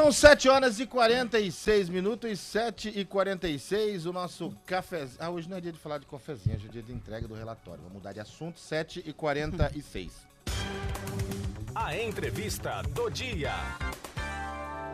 São 7h46, 7h46, o nosso cafezinho. Hoje não é dia de falar de cafezinho, hoje é dia de entrega do relatório. Vamos mudar de assunto, 7h46. A entrevista do dia.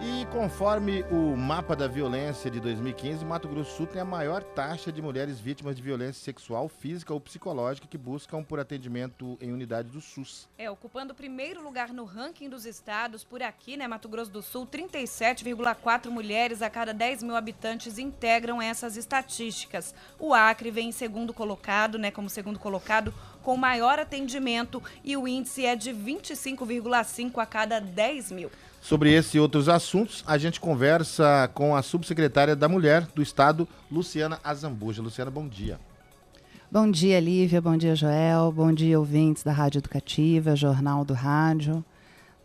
E conforme o mapa da violência de 2015, Mato Grosso do Sul tem a maior taxa de mulheres vítimas de violência sexual, física ou psicológica que buscam por atendimento em unidade do SUS. Ocupando o primeiro lugar no ranking dos estados, por aqui, Mato Grosso do Sul, 37,4 mulheres a cada 10 mil habitantes integram essas estatísticas. O Acre vem em segundo colocado, como segundo colocado, com maior atendimento, e o índice é de 25,5 a cada 10 mil. Sobre esse e outros assuntos, a gente conversa com a subsecretária da Mulher do Estado, Luciana Azambuja. Luciana, bom dia. Bom dia, Lívia. Bom dia, Joel. Bom dia, ouvintes da Rádio Educativa, Jornal do Rádio.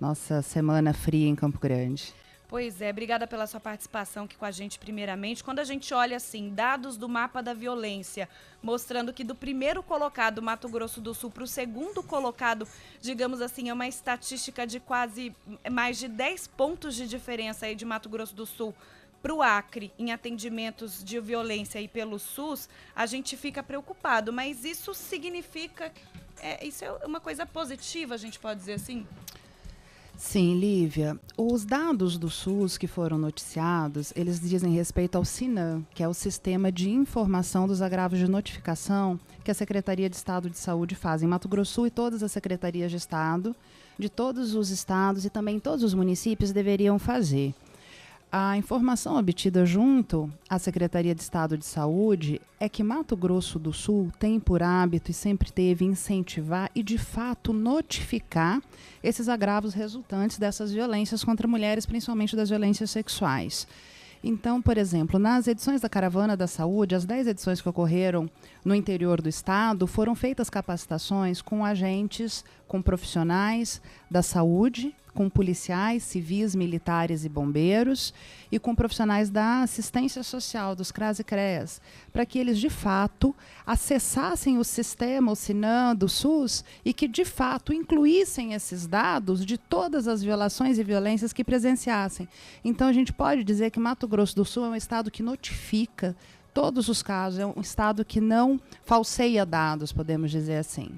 Nossa semana fria em Campo Grande. Pois é, obrigada pela sua participação aqui com a gente primeiramente. Quando a gente olha assim, dados do mapa da violência, mostrando que do primeiro colocado, Mato Grosso do Sul, para o segundo colocado, digamos assim, é uma estatística de quase mais de 10 pontos de diferença aí de Mato Grosso do Sul para o Acre em atendimentos de violência aí pelo SUS, a gente fica preocupado, mas isso significa, isso é uma coisa positiva, a gente pode dizer assim? Sim, Lívia. Os dados do SUS que foram noticiados, eles dizem respeito ao SINAM, que é o Sistema de Informação dos Agravos de Notificação que a Secretaria de Estado de Saúde faz em Mato Grosso do Sul, e todas as secretarias de Estado, de todos os estados e também todos os municípios deveriam fazer. A informação obtida junto à Secretaria de Estado de Saúde é que Mato Grosso do Sul tem por hábito e sempre teve incentivar e, de fato, notificar esses agravos resultantes dessas violências contra mulheres, principalmente das violências sexuais. Então, por exemplo, nas edições da Caravana da Saúde, as 10 edições que ocorreram no interior do estado, foram feitas capacitações com agentes, com profissionais da saúde, com policiais, civis, militares e bombeiros, e com profissionais da assistência social, dos CRAS e CREAS, para que eles, de fato, acessassem o sistema, o SINAM, do SUS, e que, de fato, incluíssem esses dados de todas as violações e violências que presenciassem. Então, a gente pode dizer que Mato Grosso do Sul é um estado que notifica todos os casos, é um estado que não falseia dados, podemos dizer assim.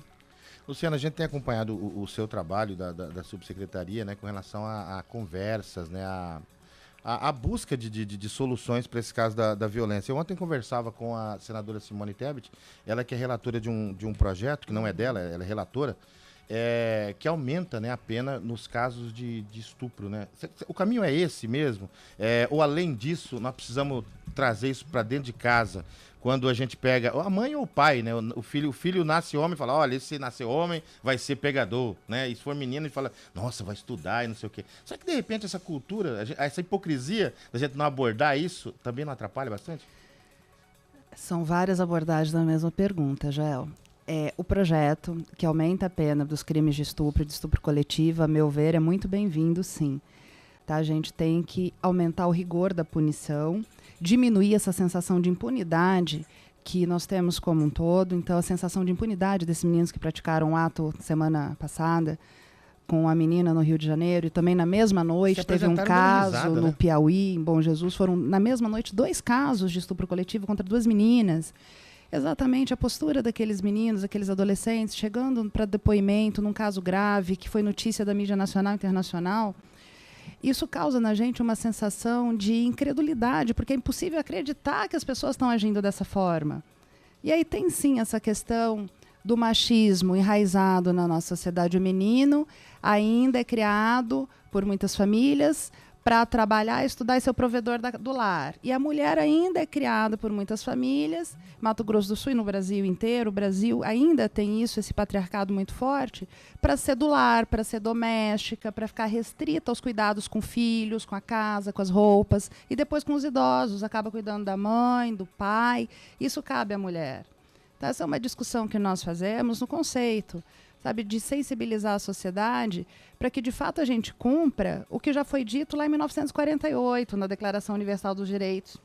Luciana, a gente tem acompanhado o seu trabalho da subsecretaria, com relação a conversas, a busca de soluções para esse caso da violência. Eu ontem conversava com a senadora Simone Tebet, ela que é relatora de um projeto, que não é dela, ela é relatora, que aumenta a pena nos casos de estupro. O caminho é esse mesmo? Ou além disso, nós precisamos trazer isso para dentro de casa? Quando a gente pega a mãe ou o pai, o filho nasce homem e fala, olha, se nascer homem vai ser pegador, E se for menino, a gente fala, nossa, vai estudar e não sei o quê. Só que, de repente, essa cultura, essa hipocrisia da gente não abordar isso, também não atrapalha bastante? São várias abordagens da mesma pergunta, Joel. O projeto que aumenta a pena dos crimes de estupro coletivo, a meu ver, é muito bem-vindo, sim. A gente tem que aumentar o rigor da punição, diminuir essa sensação de impunidade que nós temos como um todo. Então, a sensação de impunidade desses meninos que praticaram um ato semana passada com a menina no Rio de Janeiro, e também na mesma noite teve um caso no Piauí, em Bom Jesus, foram na mesma noite 2 casos de estupro coletivo contra 2 meninas. Exatamente a postura daqueles meninos, aqueles adolescentes, chegando para depoimento num caso grave, que foi notícia da mídia nacional e internacional. Isso causa na gente uma sensação de incredulidade, porque é impossível acreditar que as pessoas estão agindo dessa forma. E aí tem sim essa questão do machismo enraizado na nossa sociedade. O menino ainda é criado por muitas famílias para trabalhar, estudar e ser o provedor do lar. E a mulher ainda é criada por muitas famílias, Mato Grosso do Sul e no Brasil inteiro, o Brasil ainda tem isso, esse patriarcado muito forte, para ser do lar, para ser doméstica, para ficar restrita aos cuidados com filhos, com a casa, com as roupas, e depois com os idosos, acaba cuidando da mãe, do pai. Isso cabe à mulher. Então, essa é uma discussão que nós fazemos no conceito, de sensibilizar a sociedade para que, de fato, a gente cumpra o que já foi dito lá em 1948, na Declaração Universal dos Direitos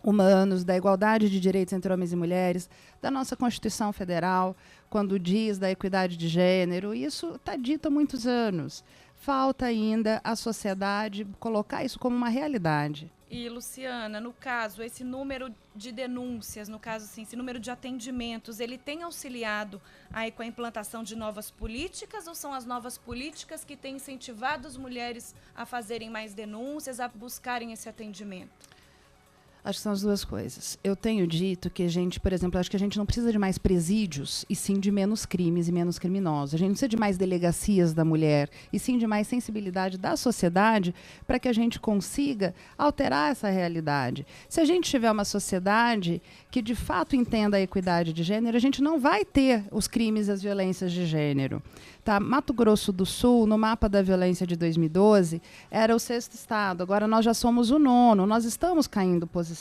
Humanos, da igualdade de direitos entre homens e mulheres, da nossa Constituição Federal, quando diz da equidade de gênero. Isso está dito há muitos anos. falta ainda a sociedade colocar isso como uma realidade. E, Luciana, no caso, esse número de denúncias, no caso, assim, esse número de atendimentos, ele tem auxiliado aí com a implantação de novas políticas ou são as novas políticas que têm incentivado as mulheres a fazerem mais denúncias, a buscarem esse atendimento? Acho que são as duas coisas. Eu tenho dito que a gente, por exemplo, acho que a gente não precisa de mais presídios e sim de menos crimes e menos criminosos. A gente não precisa de mais delegacias da mulher e sim de mais sensibilidade da sociedade para que a gente consiga alterar essa realidade. Se a gente tiver uma sociedade que de fato entenda a equidade de gênero, a gente não vai ter os crimes e as violências de gênero. Tá? Mato Grosso do Sul, no mapa da violência de 2012, era o 6º estado. Agora nós já somos o 9º, nós estamos caindo posição.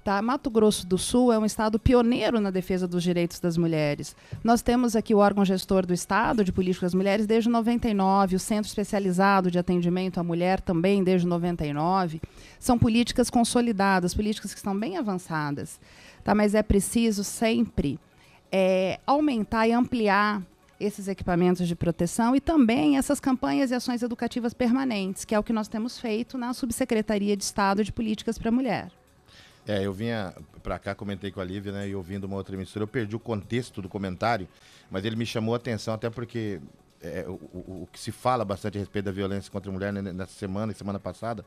Tá? Mato Grosso do Sul é um estado pioneiro na defesa dos direitos das mulheres. Nós temos aqui o órgão gestor do Estado de Políticas das Mulheres desde 99, o Centro Especializado de Atendimento à Mulher também desde 99. São políticas consolidadas, políticas que estão bem avançadas. Tá? Mas é preciso sempre aumentar e ampliar esses equipamentos de proteção e também essas campanhas e ações educativas permanentes, que é o que nós temos feito na Subsecretaria de Estado de Políticas para a Mulher. Eu vinha para cá, comentei com a Lívia, né, e ouvindo uma outra emissora, eu perdi o contexto do comentário, mas ele me chamou a atenção, até porque o que se fala bastante a respeito da violência contra a mulher nessa semana e semana passada,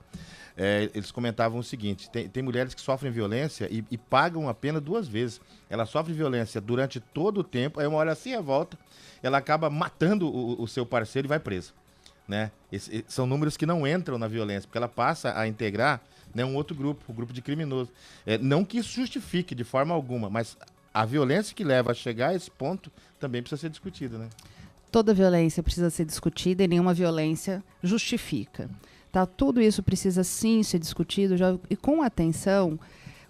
eles comentavam o seguinte: tem mulheres que sofrem violência e pagam a pena 2 vezes. Ela sofre violência durante todo o tempo, aí uma hora se revolta, ela acaba matando o seu parceiro e vai presa. Né? São números que não entram na violência, porque ela passa a integrar, né, um outro grupo, o grupo de criminosos. Não que isso justifique de forma alguma, mas a violência que leva a chegar a esse ponto também precisa ser discutida, né? Toda violência precisa ser discutida e nenhuma violência justifica. Tá? Tudo isso precisa sim ser discutido e com atenção,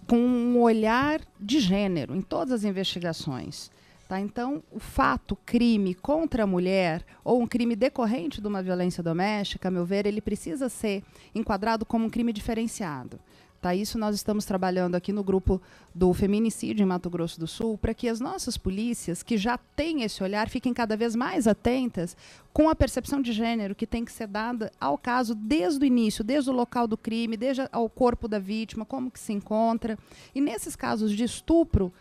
com um olhar de gênero em todas as investigações. Tá? Então, o fato, crime contra a mulher ou um crime decorrente de uma violência doméstica, a meu ver, ele precisa ser enquadrado como um crime diferenciado. Tá? Isso nós estamos trabalhando aqui no grupo do feminicídio em Mato Grosso do Sul, para que as nossas polícias, que já têm esse olhar, fiquem cada vez mais atentas com a percepção de gênero que tem que ser dada ao caso desde o início, desde o local do crime, desde ao corpo da vítima, como que se encontra. E nesses casos de estupro,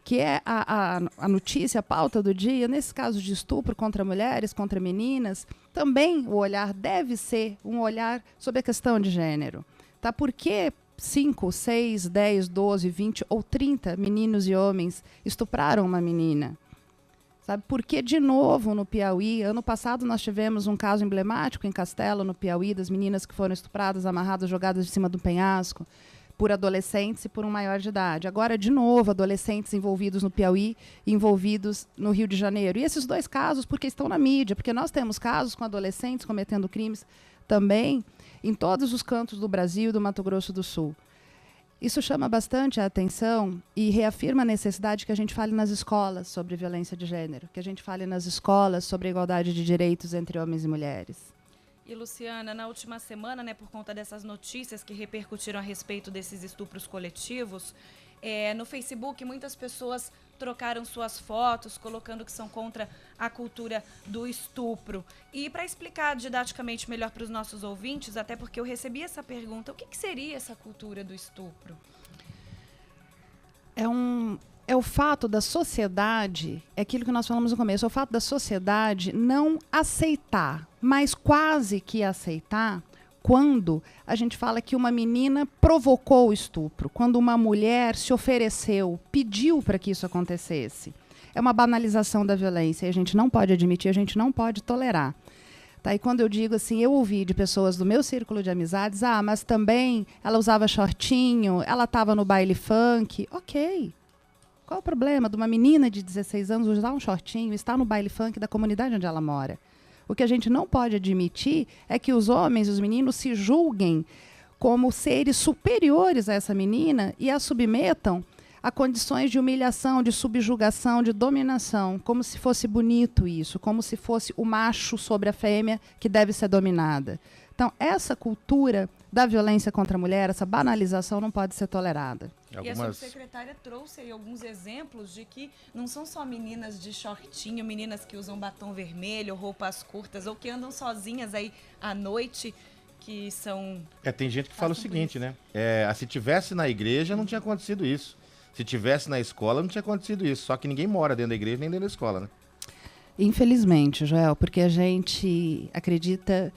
que é a notícia, a pauta do dia, nesses casos de estupro contra mulheres, contra meninas, também o olhar deve ser um olhar sobre a questão de gênero. Tá? Porque 5, 6, 10, 12, 20 ou 30 meninos e homens estupraram uma menina. Sabe? Porque, de novo, no Piauí, ano passado nós tivemos um caso emblemático em Castelo, no Piauí, das meninas que foram estupradas, amarradas, jogadas de cima do penhasco, por adolescentes e por um maior de idade. Agora, de novo, adolescentes envolvidos no Piauí e envolvidos no Rio de Janeiro. E esses 2 casos, porque estão na mídia, porque nós temos casos com adolescentes cometendo crimes também em todos os cantos do Brasil e do Mato Grosso do Sul. Isso chama bastante a atenção e reafirma a necessidade que a gente fale nas escolas sobre violência de gênero, que a gente fale nas escolas sobre a igualdade de direitos entre homens e mulheres. E, Luciana, na última semana, né, por conta dessas notícias que repercutiram a respeito desses estupros coletivos, no Facebook muitas pessoas trocaram suas fotos, colocando que são contra a cultura do estupro. E para explicar didaticamente melhor para os nossos ouvintes, até porque eu recebi essa pergunta, o que seria essa cultura do estupro? É o fato da sociedade, é aquilo que nós falamos no começo, é o fato da sociedade não aceitar, mas quase que aceitar, quando a gente fala que uma menina provocou o estupro, quando uma mulher se ofereceu, pediu para que isso acontecesse. É uma banalização da violência e a gente não pode admitir, a gente não pode tolerar. Tá? E quando eu digo assim, eu ouvi de pessoas do meu círculo de amizades, mas também ela usava shortinho, ela estava no baile funk. Ok. Qual o problema de uma menina de 16 anos usar um shortinho e estar no baile funk da comunidade onde ela mora? O que a gente não pode admitir é que os homens, os meninos, se julguem como seres superiores a essa menina e a submetam a condições de humilhação, de subjugação, de dominação, como se fosse bonito isso, como se fosse o macho sobre a fêmea que deve ser dominada. Então, essa cultura da violência contra a mulher, essa banalização não pode ser tolerada. E a subsecretária trouxe aí alguns exemplos de que não são só meninas de shortinho, meninas que usam batom vermelho, roupas curtas, ou que andam sozinhas aí à noite, que são... Tem gente que fala o seguinte, né? Se tivesse na igreja, não tinha acontecido isso. Se tivesse na escola, não tinha acontecido isso. Só que ninguém mora dentro da igreja nem dentro da escola, né? Infelizmente, Joel, porque a gente acredita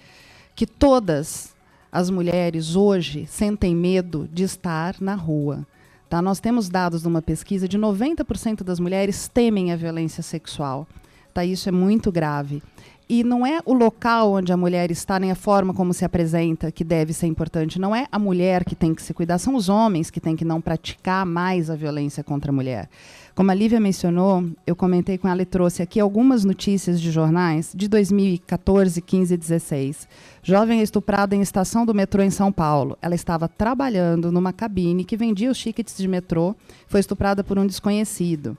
que todas as mulheres hoje sentem medo de estar na rua. Tá? Nós temos dados de uma pesquisa de 90% das mulheres temem a violência sexual. Tá? Isso é muito grave. E não é o local onde a mulher está, nem a forma como se apresenta, que deve ser importante. Não é a mulher que tem que se cuidar, são os homens que têm que não praticar mais a violência contra a mulher. Como a Lívia mencionou, eu comentei com ela e trouxe aqui algumas notícias de jornais de 2014, 15 e 16. Jovem estuprada em estação do metrô em São Paulo. Ela estava trabalhando numa cabine que vendia os tickets de metrô, foi estuprada por um desconhecido.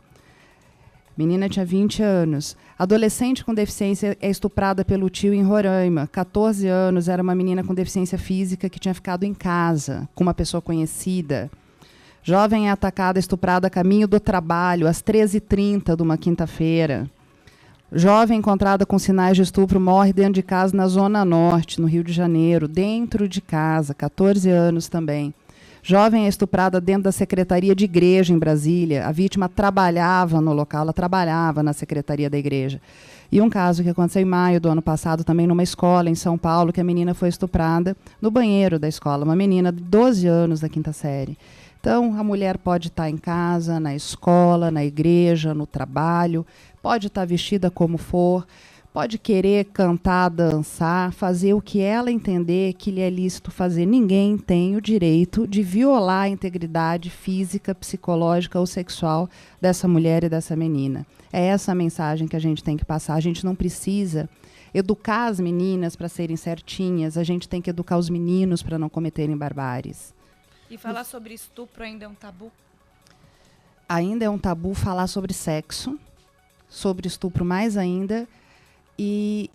Menina tinha 20 anos. Adolescente com deficiência é estuprada pelo tio em Roraima. 14 anos, era uma menina com deficiência física que tinha ficado em casa com uma pessoa conhecida. Jovem é atacada, estuprada a caminho do trabalho, às 13h30 de uma quinta-feira. Jovem encontrada com sinais de estupro morre dentro de casa na Zona Norte, no Rio de Janeiro. Dentro de casa, 14 anos também. Jovem é estuprada dentro da secretaria de igreja em Brasília. A vítima trabalhava no local, ela trabalhava na secretaria da igreja. E um caso que aconteceu em maio do ano passado, também numa escola em São Paulo, que a menina foi estuprada no banheiro da escola. Uma menina de 12 anos da quinta série. Então, a mulher pode estar em casa, na escola, na igreja, no trabalho, pode estar vestida como for, pode querer cantar, dançar, fazer o que ela entender que lhe é lícito fazer. Ninguém tem o direito de violar a integridade física, psicológica ou sexual dessa mulher e dessa menina. É essa a mensagem que a gente tem que passar. A gente não precisa educar as meninas para serem certinhas, a gente tem que educar os meninos para não cometerem barbáries. E falar sobre estupro ainda é um tabu? Ainda é um tabu falar sobre sexo, sobre estupro mais ainda, e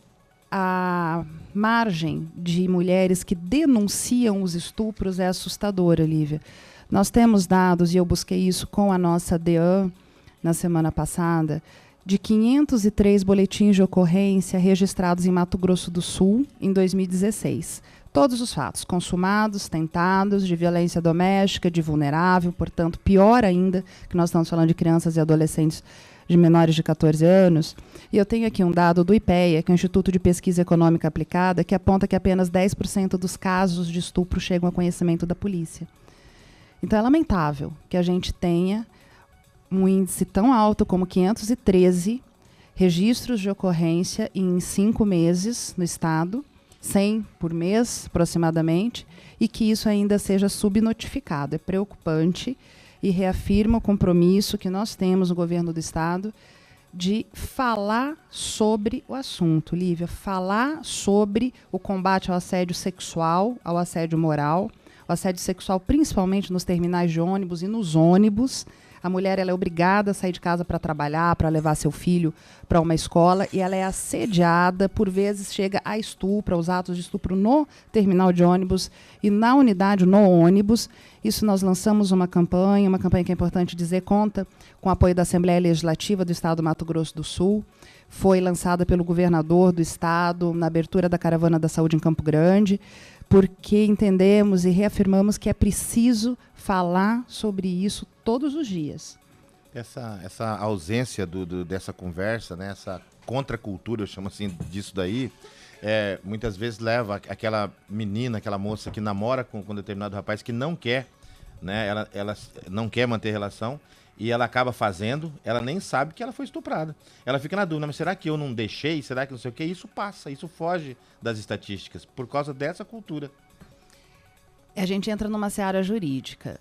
a margem de mulheres que denunciam os estupros é assustadora, Lívia. Nós temos dados, e eu busquei isso com a nossa DEAN na semana passada, de 503 boletins de ocorrência registrados em Mato Grosso do Sul em 2016. Todos os fatos consumados, tentados, de violência doméstica, de vulnerável, portanto, pior ainda, que nós estamos falando de crianças e adolescentes de menores de 14 anos. E eu tenho aqui um dado do IPEA, que é o Instituto de Pesquisa Econômica Aplicada, que aponta que apenas 10% dos casos de estupro chegam a conhecimento da polícia. Então é lamentável que a gente tenha um índice tão alto como 513 registros de ocorrência em 5 meses no estado, 100 por mês, aproximadamente, e que isso ainda seja subnotificado. É preocupante e reafirma o compromisso que nós temos no governo do estado de falar sobre o assunto, Lívia, falar sobre o combate ao assédio sexual, ao assédio moral, o assédio sexual principalmente nos terminais de ônibus e nos ônibus. A mulher ela é obrigada a sair de casa para trabalhar, para levar seu filho para uma escola, e ela é assediada, por vezes chega a estupro, aos atos de estupro no terminal de ônibus e na unidade, no ônibus. Isso nós lançamos uma campanha que é importante dizer, conta com o apoio da Assembleia Legislativa do Estado do Mato Grosso do Sul. Foi lançada pelo governador do estado na abertura da Caravana da Saúde em Campo Grande, porque entendemos e reafirmamos que é preciso falar sobre isso todos os dias. Essa ausência dessa conversa, né, essa contracultura, eu chamo assim disso daí, muitas vezes leva aquela menina, aquela moça que namora com determinado rapaz que não quer, né, ela não quer manter relação, e ela acaba fazendo, ela nem sabe que ela foi estuprada. Ela fica na dúvida, mas será que eu não deixei? Será que não sei o quê? Isso passa, isso foge das estatísticas, por causa dessa cultura. A gente entra numa seara jurídica.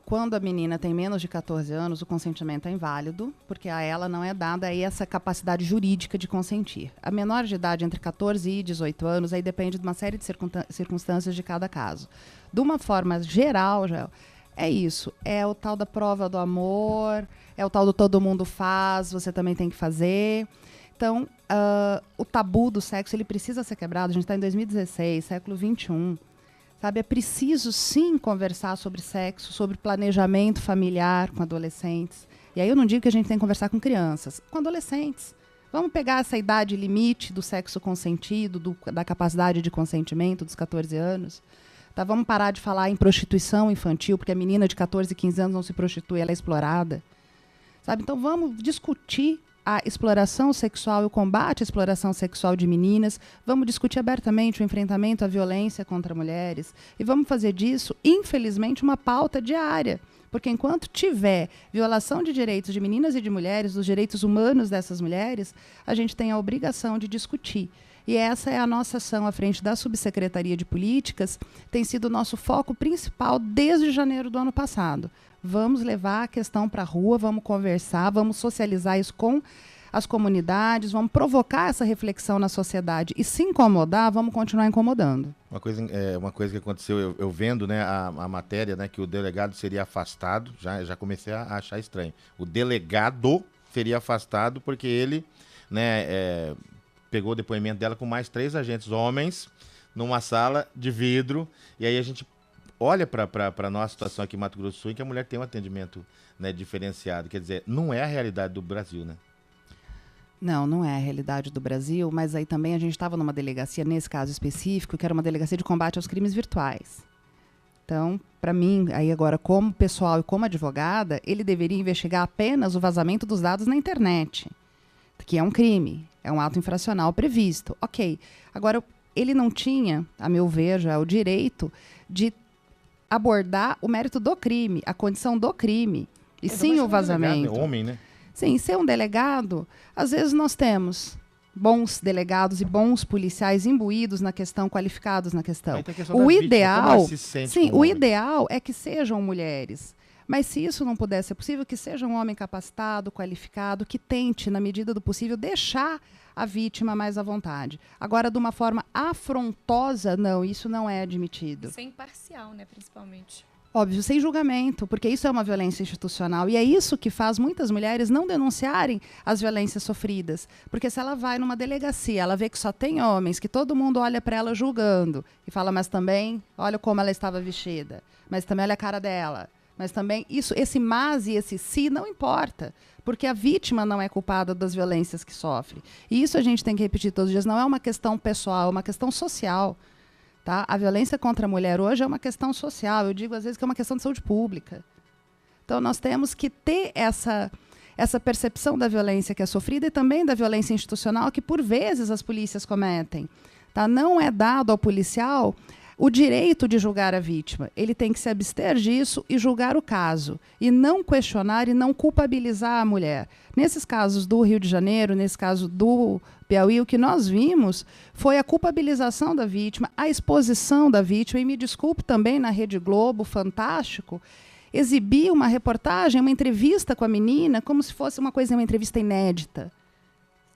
Quando a menina tem menos de 14 anos, o consentimento é inválido, porque a ela não é dada aí essa capacidade jurídica de consentir. A menor de idade, entre 14 e 18 anos, aí depende de uma série de circunstâncias de cada caso. De uma forma geral, Joel, é isso, é o tal da prova do amor, é o tal do todo mundo faz, você também tem que fazer. Então, o tabu do sexo, ele precisa ser quebrado. A gente está em 2016, século XXI. Sabe? É preciso, sim, conversar sobre sexo, sobre planejamento familiar com adolescentes. E aí eu não digo que a gente tem que conversar com crianças, com adolescentes. Vamos pegar essa idade limite do sexo consentido, da capacidade de consentimento dos 14 anos. Tá? Vamos parar de falar em prostituição infantil, porque a menina de 14, 15 anos não se prostitui, ela é explorada. Sabe? Então vamos discutir a exploração sexual e o combate à exploração sexual de meninas. Vamos discutir abertamente o enfrentamento à violência contra mulheres. E vamos fazer disso, infelizmente, uma pauta diária. Porque enquanto tiver violação de direitos de meninas e de mulheres, dos direitos humanos dessas mulheres, a gente tem a obrigação de discutir. E essa é a nossa ação à frente da Subsecretaria de Políticas, tem sido o nosso foco principal desde janeiro do ano passado. Vamos levar a questão para a rua, vamos conversar, vamos socializar isso com as comunidades, vamos provocar essa reflexão na sociedade. E se incomodar, vamos continuar incomodando. Uma coisa que aconteceu, eu vendo, né, a matéria, né, que o delegado seria afastado, já comecei a achar estranho. O delegado seria afastado porque ele, né, pegou o depoimento dela com mais 3 agentes homens numa sala de vidro, e aí a gente olha para a nossa situação aqui em Mato Grosso do Sul, em que a mulher tem um atendimento, né, diferenciado. Quer dizer, não é a realidade do Brasil, né? Não é a realidade do Brasil, mas aí também a gente estava numa delegacia, nesse caso específico, que era uma delegacia de combate aos crimes virtuais. Então, para mim, aí agora, como pessoal e como advogada, ele deveria investigar apenas o vazamento dos dados na internet, que é um crime, é um ato infracional previsto. Ok. Agora, ele não tinha, a meu ver, já o direito de abordar o mérito do crime, a condição do crime, e sim o vazamento. Delegado, homem, né? Sim, ser um delegado, às vezes nós temos bons delegados e bons policiais imbuídos na questão, qualificados na questão. O ideal, sim, o ideal é que sejam mulheres. Mas se isso não puder ser possível, que seja um homem capacitado, qualificado, que tente, na medida do possível, deixar a vítima mais à vontade. Agora, de uma forma afrontosa, não, isso não é admitido. Ser imparcial, né, principalmente. Óbvio, sem julgamento, porque isso é uma violência institucional. E é isso que faz muitas mulheres não denunciarem as violências sofridas. Porque se ela vai numa delegacia, ela vê que só tem homens, que todo mundo olha para ela julgando, e fala, mas também, olha como ela estava vestida, mas também olha a cara dela. Mas também, esse mas e esse se não importa, porque a vítima não é culpada das violências que sofre. E isso a gente tem que repetir todos os dias, não é uma questão pessoal, é uma questão social. Tá? A violência contra a mulher hoje é uma questão social, eu digo às vezes que é uma questão de saúde pública. Então nós temos que ter essa percepção da violência que é sofrida e também da violência institucional que por vezes as polícias cometem. Tá? Não é dado ao policial o direito de julgar a vítima. Ele tem que se abster disso e julgar o caso. E não questionar e não culpabilizar a mulher. Nesses casos do Rio de Janeiro, nesse caso do Piauí, o que nós vimos foi a culpabilização da vítima, a exposição da vítima. E me desculpe também, na Rede Globo, Fantástico, exibir uma reportagem, uma entrevista com a menina, como se fosse uma entrevista inédita.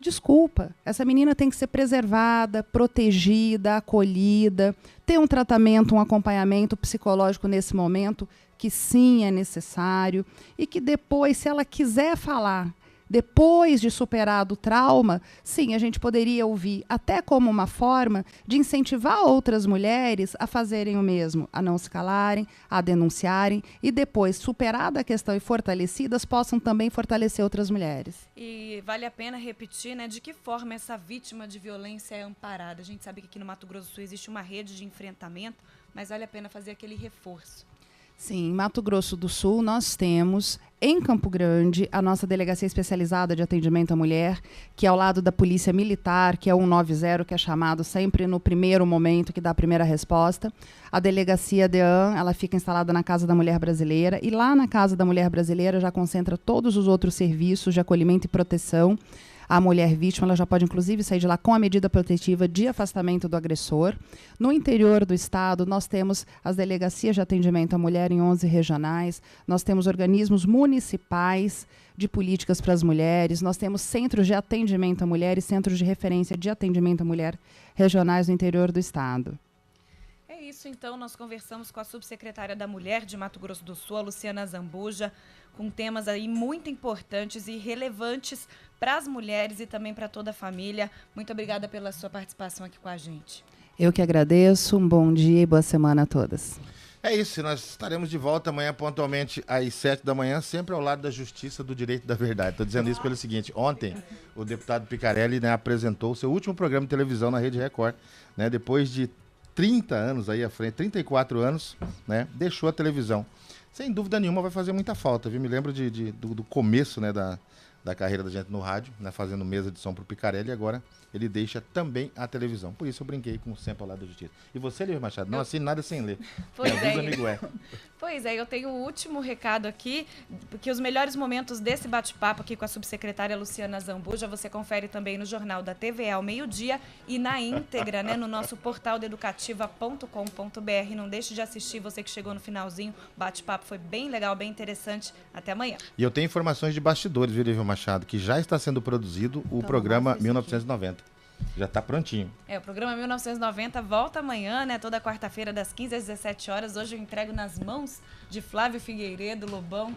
Desculpa, essa menina tem que ser preservada, protegida, acolhida, ter um tratamento, um acompanhamento psicológico nesse momento, que sim é necessário, e que depois, se ela quiser falar, depois de superado o trauma, sim, a gente poderia ouvir, até como uma forma de incentivar outras mulheres a fazerem o mesmo, a não se calarem, a denunciarem, e depois, superada a questão e fortalecidas, possam também fortalecer outras mulheres. E vale a pena repetir, né, de que forma essa vítima de violência é amparada. A gente sabe que aqui no Mato Grosso do Sul existe uma rede de enfrentamento, mas vale a pena fazer aquele reforço. Sim, em Mato Grosso do Sul nós temos, em Campo Grande, a nossa Delegacia Especializada de Atendimento à Mulher, que é ao lado da Polícia Militar, que é o 190, que é chamado sempre no primeiro momento, que dá a primeira resposta. A Delegacia DEAN, ela fica instalada na Casa da Mulher Brasileira, e lá na Casa da Mulher Brasileira já concentra todos os outros serviços de acolhimento e proteção. A mulher vítima ela já pode, inclusive, sair de lá com a medida protetiva de afastamento do agressor. No interior do estado, nós temos as delegacias de atendimento à mulher em 11 regionais, nós temos organismos municipais de políticas para as mulheres, nós temos centros de atendimento à mulher e centros de referência de atendimento à mulher regionais no interior do estado. É isso. isso, então, nós conversamos com a subsecretária da Mulher de Mato Grosso do Sul, a Luciana Zambuja, com temas aí muito importantes e relevantes para as mulheres e também para toda a família. Muito obrigada pela sua participação aqui com a gente. Eu que agradeço, um bom dia e boa semana a todas. É isso, nós estaremos de volta amanhã pontualmente às 7 da manhã, sempre ao lado da justiça, do direito e da verdade. Estou dizendo isso pelo seguinte, ontem o deputado Picarelli, né, apresentou o seu último programa de televisão na Rede Record, né, depois de 30 anos aí à frente, 34 anos, né, deixou a televisão. Sem dúvida nenhuma vai fazer muita falta, viu? Me lembro do começo, né, da carreira da gente no rádio, né, fazendo mesa de som pro Picarelli, e agora ele deixa também a televisão. Por isso eu brinquei com o sempre ao lado da justiça. E você, Lívia Machado, não assine nada sem ler. Pois é. Amigo é. Pois é, eu tenho o último recado aqui, porque os melhores momentos desse bate-papo aqui com a subsecretária Luciana Zambuja, você confere também no Jornal da TV ao meio-dia e na íntegra, né, no nosso portal educativa.com.br. Não deixe de assistir, você que chegou no finalzinho, o bate-papo foi bem legal, bem interessante. Até amanhã. E eu tenho informações de bastidores, viu, Lívia Machado, que já está sendo produzido o programa 1990. Já está prontinho. O programa 1990 volta amanhã, né? Toda quarta-feira, das 15 às 17 horas. Hoje eu entrego nas mãos de Flávio Figueiredo, Lobão.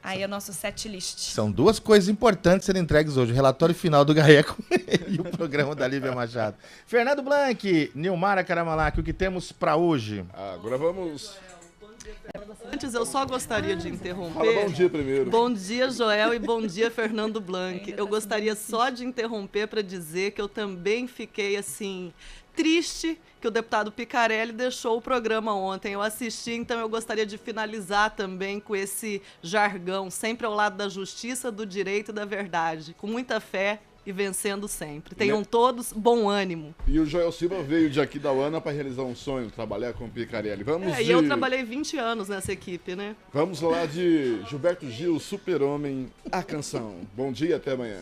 Aí é o nosso set list. São duas coisas importantes serem entregues hoje: o relatório final do GAECO e o programa da Lívia Machado. Fernando Blanc, Nilmara Caramalac, o que temos para hoje? Agora vamos... Antes, eu só gostaria de interromper. Fala bom dia primeiro. Bom dia, Joel, e bom dia, Fernando Blanc. Eu gostaria só de interromper para dizer que eu também fiquei, assim, triste que o deputado Picarelli deixou o programa ontem. Eu assisti, então eu gostaria de finalizar também com esse jargão, sempre ao lado da justiça, do direito e da verdade, com muita fé e vencendo sempre. Tenham todos bom ânimo. E o Joel Silva veio de aqui da UANA para realizar um sonho, trabalhar com o Picarelli. E eu trabalhei 20 anos nessa equipe, né? Vamos lá de Gilberto Gil, Super-Homem, a canção. Bom dia, até amanhã.